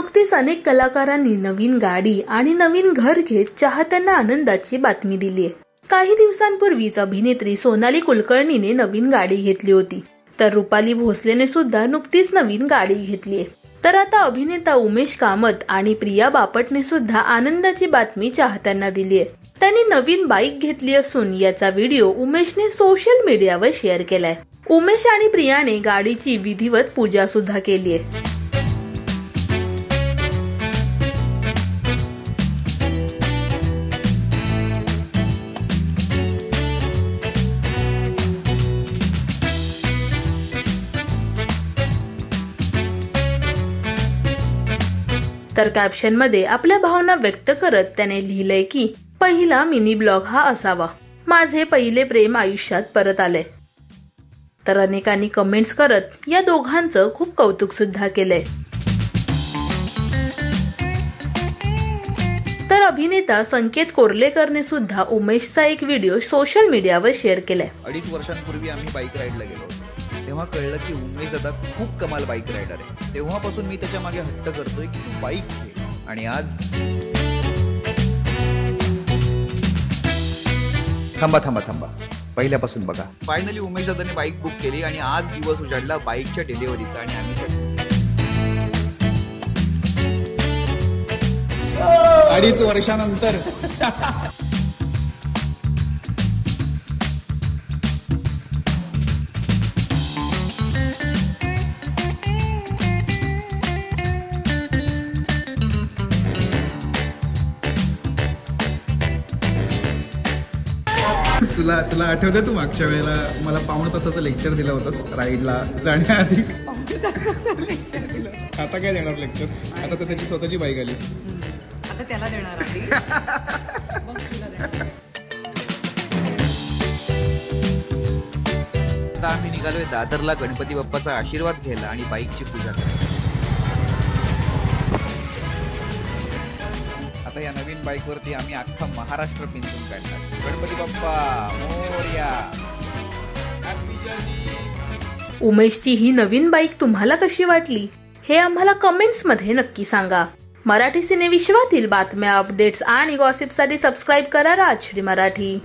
नुकतीच अनेक कलाकारांनी नवीन गाडी आणि नवीन घर घेत चाहत्यांना आनंदाची बातमी दिली आहे। काही दिवसांपूर्वीच अभिनेत्री सोनाली कुलकर्णीने नवीन गाडी घेतली होती, तर रुपाली भोसलेने सुद्धा नुकतीच नवीन गाडी घेतली आहे। तर आता अभिनेता उमेश कामत आणि प्रिया बापटने सुद्धा आनंदाची बातमी चाहत्यांना दिली आहे। त्यांनी नवीन बाईक घेतली असून याचा व्हिडिओ उमेशने सोशल मीडियावर शेअर केलाय। उमेश आणि प्रियाने गाडीची विधिवत पूजा सुद्धा केली आहे। तर कॅप्शन मध्ये आपल्या भावना व्यक्त करत त्याने लिहिलंय की पहिला मिनी ब्लॉग हा असावा, माझे पहिले प्रेम आयुष्यात परत आले। तर अनेकांनी कमेंट्स करत या दोघांचं खूप कौतुक सुद्धा केलंय। तर अभिनेता संकेत कोर्लेकरने सुद्धा उमेशचा एक व्हिडिओ सोशल मीडियावर शेअर केलाय। 2.5 वर्षांपूर्वी आम्ही बाईक राईडला गेलो होतो, तेव्हा कळलं की उमेश दादा खूप कमाल बाईक रायडर आहे। तेव्हापासून मी त्याच्या मागे हट्ट करतोय की तू बाईक घे, आणि आज थांबा पहिल्यापासून बघा। फायनली उमेश दादाने बाईक बुक केली आणि आज दिवस उजाडला बाईकच्या डिलिव्हरीचा, आणि आम्ही 2.5 वर्षानंतर तुला आठवतंय तू मागच्या वेळेला मला पाऊण तासाचं लेक्चर दिलं होतंस राईडला जाण्याआधी? आता काय देणार लेक्चर? आता तर त्याची स्वतःची बाईक आली, आता त्याला देणार आहे। आता आम्ही निघालोय दादरला गणपती बाप्पाचा आशीर्वाद घ्यायला आणि बाईकची पूजा करायला। आता या नवीन बाईक वरती आम्ही अख्खा महाराष्ट्र पिंजून काढणार। गणपती बाप्पा मोरया। उमेशची ही नवीन बाईक तुम्हाला कशी वाटली हे आम्हाला कमेंट्स मध्ये नक्की सांगा। मराठी सिने विश्वातील बातम्या, अपडेट्स आणि गॉसिपसाठी सबस्क्राईब करा राजश्री मराठी।